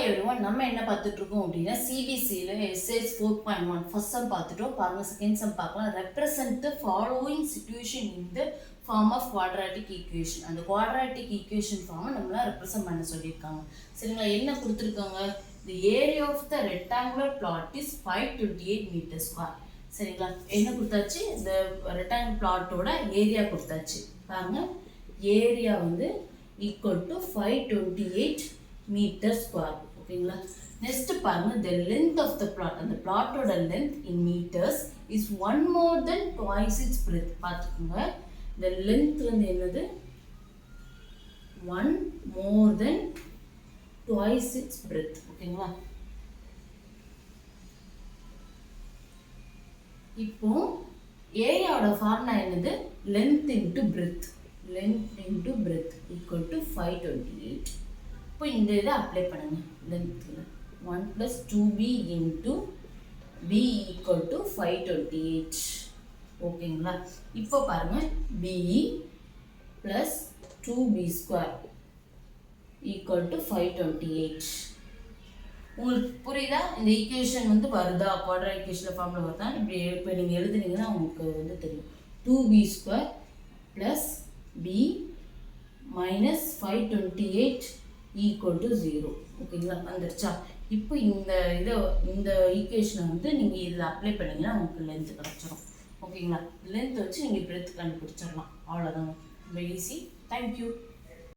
everyone, நம்ம என்ன பார்த்துட்டு இருக்கோம் அப்படின்னா சிபிசியில் எஸ்எஸ் 4.1 ஃபர்ஸ்ட் சம் பார்த்துட்டோம். பாருங்க செகண்ட் சம் பார்க்கலாம். Represent the following situation in the form of quadratic equation. அந்த குவாட்ராட்டிக் ஈக்குவேஷன் ஃபார்மை நம்மளாம் ரெப்ரசன்ட் பண்ண சொல்லியிருக்காங்க. சரிங்களா? என்ன கொடுத்துருக்காங்க? The area of the rectangular plot is 528 metre square. சரிங்களா? என்ன கொடுத்தாச்சு? இந்த ரெக்டாங்குலர் பிளாட்டோட ஏரியா கொடுத்தாச்சு. பாருங்க, ஏரியா வந்து ஈக்குவல் டு 528 மீட்டர் ஸ்கொயர். ஓகேங்களா? நெக்ஸ்ட் பாருங்க, the length of the plot, அந்த பிளாட்டோட length in meters is 1 more than twice its breadth. பார்த்துக்கோங்க, the length வந்து என்னது? 1 more than twice its breadth. ஓகேங்களா? இப்போ ஏரியாவோட ஃபார்முலா என்னது? length into breadth. length into breadth equal to 528. இப்போ இந்த இதை அப்ளை பண்ணுங்க. லென்த்தில் 1 + 2b into b equal to 528. ஓகேங்களா? இப்போ பாருங்க, b + 2b² equal to 528. உங்களுக்கு புரியுதா? இந்த ஈக்குவேஷன் வந்து வருதா? குவாட்ராட்டிக் ஈக்குவேஷன் ஃபார்முலா வருதா? இப்படி இப்போ நீங்கள் எழுதுனீங்கன்னா உங்களுக்கு வந்து தெரியும். 2b² + b - 528 equal to 0. ஓகேங்களா? வந்துருச்சா? இப்போ இந்த ஈக்குவேஷனை வந்து நீங்கள் இதில் அப்ளை பண்ணிங்கன்னா உங்களுக்கு லென்த் கிடச்சிரும். ஓகேங்களா? லென்த் வச்சு நீங்கள் பிரெத் கண்டுபிடிச்சிடலாம். அவ்வளோதாங்க. ரொம்ப ஈஸி. தேங்க்யூ.